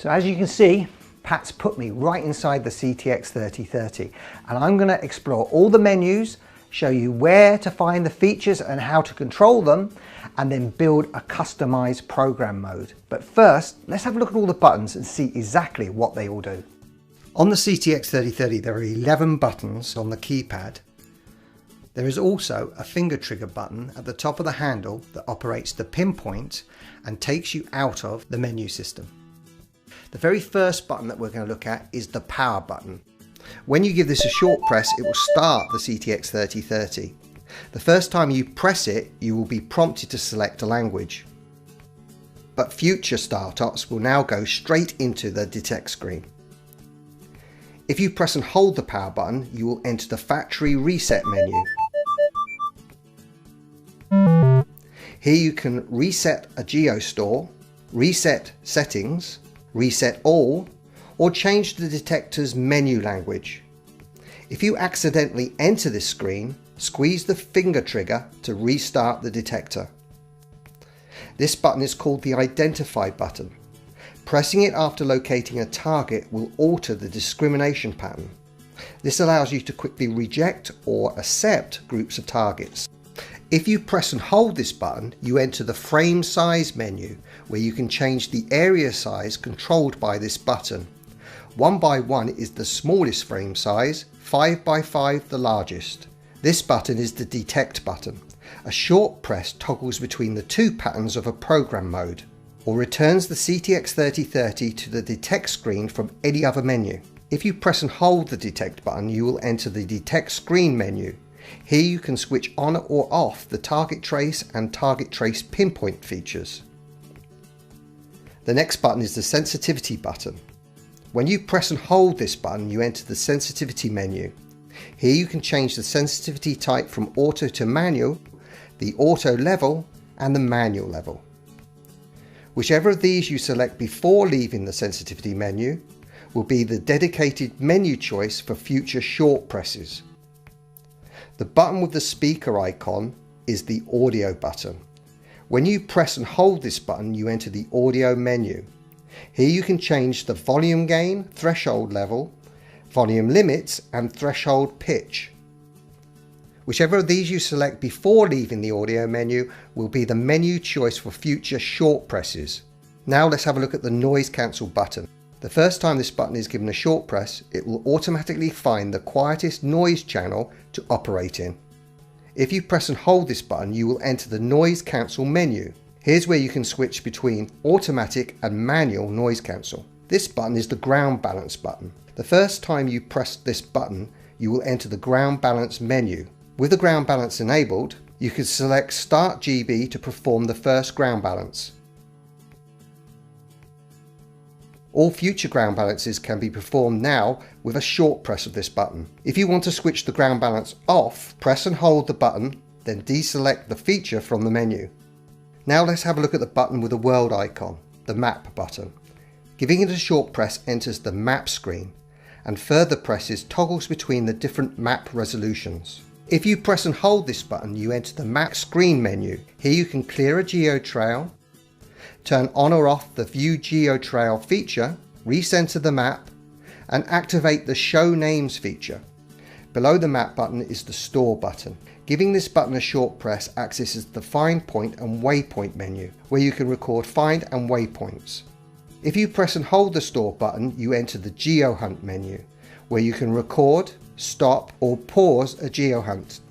So as you can see, Pat's put me right inside the CTX 3030, and I'm going to explore all the menus, show you where to find the features and how to control them, and then build a customized program mode. But first, let's have a look at all the buttons and see exactly what they all do. On the CTX 3030 there are 11 buttons on the keypad. There is also a finger trigger button at the top of the handle that operates the pinpoint and takes you out of the menu system. The very first button that we're going to look at is the power button. When you give this a short press, it will start the CTX 3030. The first time you press it, you will be prompted to select a language. But future startups will now go straight into the detect screen. If you press and hold the power button, you will enter the factory reset menu. Here you can reset a GeoStore, reset settings, reset all, or change the detector's menu language. If you accidentally enter this screen, squeeze the finger trigger to restart the detector. This button is called the Identify button. Pressing it after locating a target will alter the discrimination pattern. This allows you to quickly reject or accept groups of targets. If you press and hold this button, you enter the frame size menu, where you can change the area size controlled by this button. 1x1 is the smallest frame size, 5x5 the largest. This button is the detect button. A short press toggles between the two patterns of a program mode, or returns the CTX 3030 to the detect screen from any other menu. If you press and hold the detect button, you will enter the detect screen menu. Here you can switch on or off the target trace and target trace pinpoint features. The next button is the sensitivity button. When you press and hold this button, you enter the sensitivity menu. Here you can change the sensitivity type from auto to manual, the auto level and the manual level. Whichever of these you select before leaving the sensitivity menu will be the dedicated menu choice for future short presses. The button with the speaker icon is the audio button. When you press and hold this button, you enter the audio menu. Here you can change the volume gain, threshold level, volume limits and threshold pitch. Whichever of these you select before leaving the audio menu will be the menu choice for future short presses. Now let's have a look at the noise cancel button. The first time this button is given a short press, it will automatically find the quietest noise channel to operate in. If you press and hold this button, you will enter the noise cancel menu. Here's where you can switch between automatic and manual noise cancel. This button is the ground balance button. The first time you press this button, you will enter the ground balance menu. With the ground balance enabled, you can select Start GB to perform the first ground balance. All future ground balances can be performed now with a short press of this button. If you want to switch the ground balance off, press and hold the button, then deselect the feature from the menu. Now let's have a look at the button with the world icon, the map button. Giving it a short press enters the map screen, and further presses toggles between the different map resolutions. If you press and hold this button, you enter the map screen menu. Here you can clear a geotrail, turn on or off the View Geotrail feature, recenter the map, and activate the Show Names feature. Below the map button is the Store button. Giving this button a short press accesses the Find Point and Waypoint menu, where you can record find and waypoints. If you press and hold the Store button, you enter the Geo Hunt menu, where you can record, stop, or pause a geo hunt.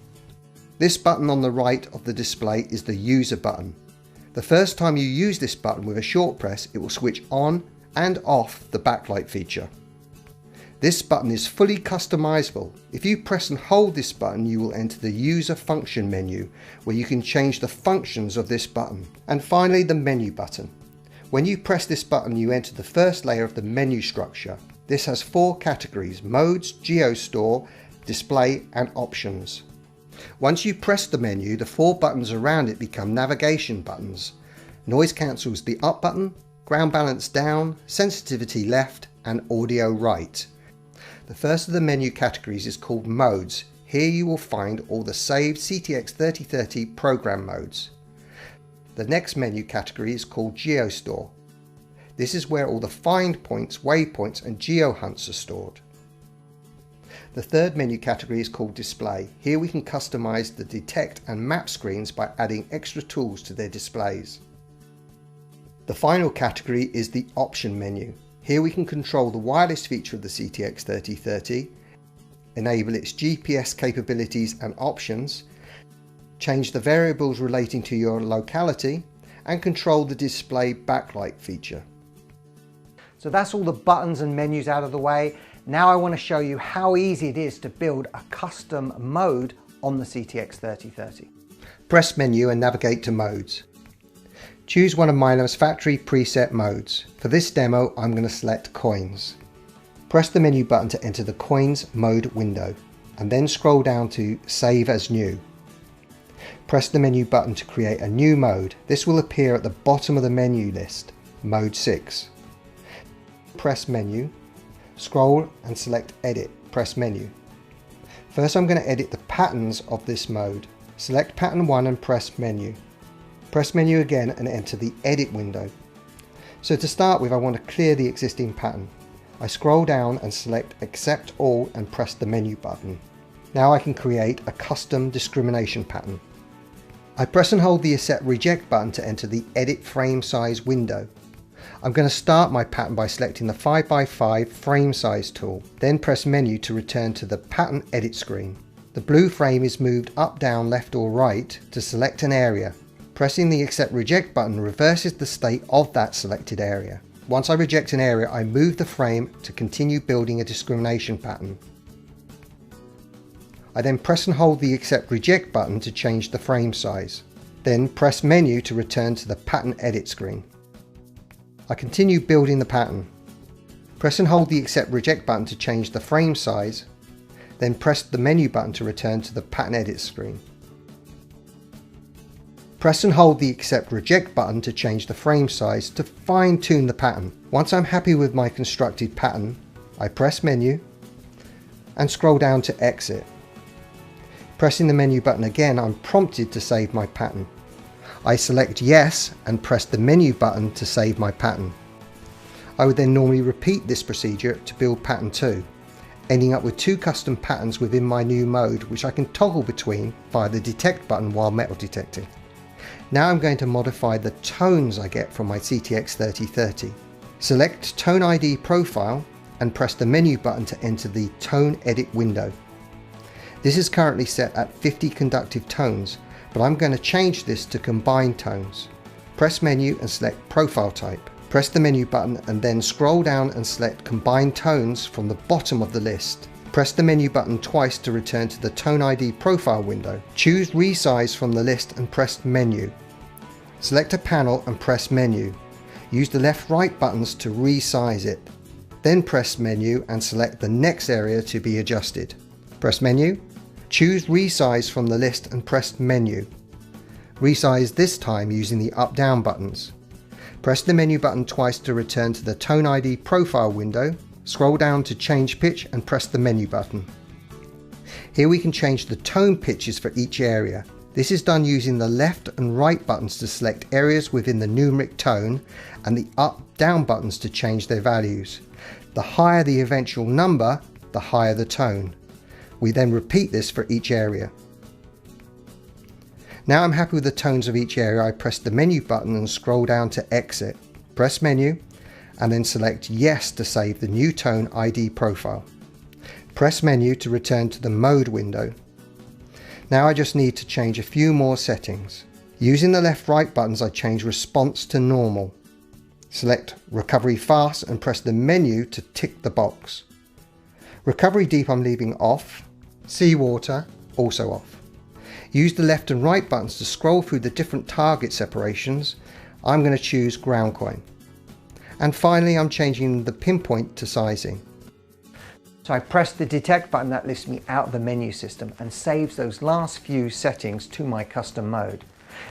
This button on the right of the display is the User button. The first time you use this button with a short press, it will switch on and off the backlight feature. This button is fully customizable. If you press and hold this button, you will enter the User Function menu, where you can change the functions of this button. And finally, the Menu button. When you press this button, you enter the first layer of the menu structure. This has 4 categories: Modes, GeoStore, Display and Options. Once you press the menu, the 4 buttons around it become navigation buttons. Noise cancel is the up button, ground balance down, sensitivity left and audio right. The first of the menu categories is called Modes. Here you will find all the saved CTX 3030 program modes. The next menu category is called GeoStore. This is where all the find points, waypoints and geo hunts are stored. The third menu category is called Display. Here we can customize the detect and map screens by adding extra tools to their displays. The final category is the Option menu. Here we can control the wireless feature of the CTX 3030, enable its GPS capabilities and options, change the variables relating to your locality, and control the display backlight feature. So that's all the buttons and menus out of the way. Now I want to show you how easy it is to build a custom mode on the CTX 3030. Press Menu and navigate to Modes. Choose one of Minelab's factory preset modes. For this demo, I'm going to select Coins. Press the menu button to enter the Coins mode window, and then scroll down to Save as New. Press the menu button to create a new mode. This will appear at the bottom of the menu list, Mode 6. Press Menu, scroll and select Edit. Press Menu. First I'm going to edit the patterns of this mode. Select Pattern 1 and press Menu. Press Menu again and enter the Edit window. So to start with, I want to clear the existing pattern. I scroll down and select Accept All and press the Menu button. Now I can create a custom discrimination pattern. I press and hold the Accept Reject button to enter the Edit Frame Size window. I'm going to start my pattern by selecting the 5x5 frame size tool, then press Menu to return to the Pattern Edit screen. The blue frame is moved up, down, left or right to select an area. Pressing the Accept Reject button reverses the state of that selected area. Once I reject an area, I move the frame to continue building a discrimination pattern. I then press and hold the Accept Reject button to change the frame size. Then press Menu to return to the Pattern Edit screen. I continue building the pattern. Press and hold the Accept Reject button to change the frame size, then press the Menu button to return to the Pattern Edit screen. Press and hold the Accept Reject button to change the frame size to fine-tune the pattern. Once I'm happy with my constructed pattern, I press Menu and scroll down to Exit. Pressing the Menu button again, I'm prompted to save my pattern. I select Yes and press the Menu button to save my pattern. I would then normally repeat this procedure to build pattern 2, ending up with 2 custom patterns within my new mode, which I can toggle between via the Detect button while metal detecting. Now I'm going to modify the tones I get from my CTX 3030. Select Tone ID Profile and press the Menu button to enter the Tone Edit window. This is currently set at 50 conductive tones, but I'm going to change this to combined tones. Press Menu and select Profile Type. Press the Menu button and then scroll down and select Combined Tones from the bottom of the list. Press the Menu button twice to return to the Tone ID Profile window. Choose Resize from the list and press Menu. Select a panel and press Menu. Use the left-right buttons to resize it. Then press Menu and select the next area to be adjusted. Press Menu. Choose Resize from the list and press Menu. Resize this time using the up-down buttons. Press the Menu button twice to return to the Tone ID Profile window. Scroll down to Change Pitch and press the Menu button. Here we can change the tone pitches for each area. This is done using the left and right buttons to select areas within the numeric tone and the up-down buttons to change their values. The higher the eventual number, the higher the tone. We then repeat this for each area. Now I'm happy with the tones of each area. I press the Menu button and scroll down to Exit. Press Menu and then select Yes to save the new Tone ID profile. Press Menu to return to the Mode window. Now I just need to change a few more settings. Using the left-right buttons, I change Response to Normal. Select Recovery Fast and press the Menu to tick the box. Recovery Deep I'm leaving off. Seawater also off. Use the left and right buttons to scroll through the different target separations. I'm going to choose Ground Coin. And finally I'm changing the pinpoint to sizing. So I press the Detect button, that lifts me out of the menu system and saves those last few settings to my custom mode.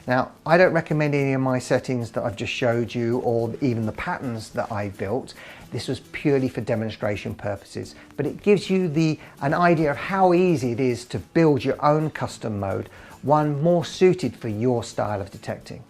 Now, I don't recommend any of my settings that I've just showed you or even the patterns that I built. This was purely for demonstration purposes, but it gives you an idea of how easy it is to build your own custom mode, one more suited for your style of detecting.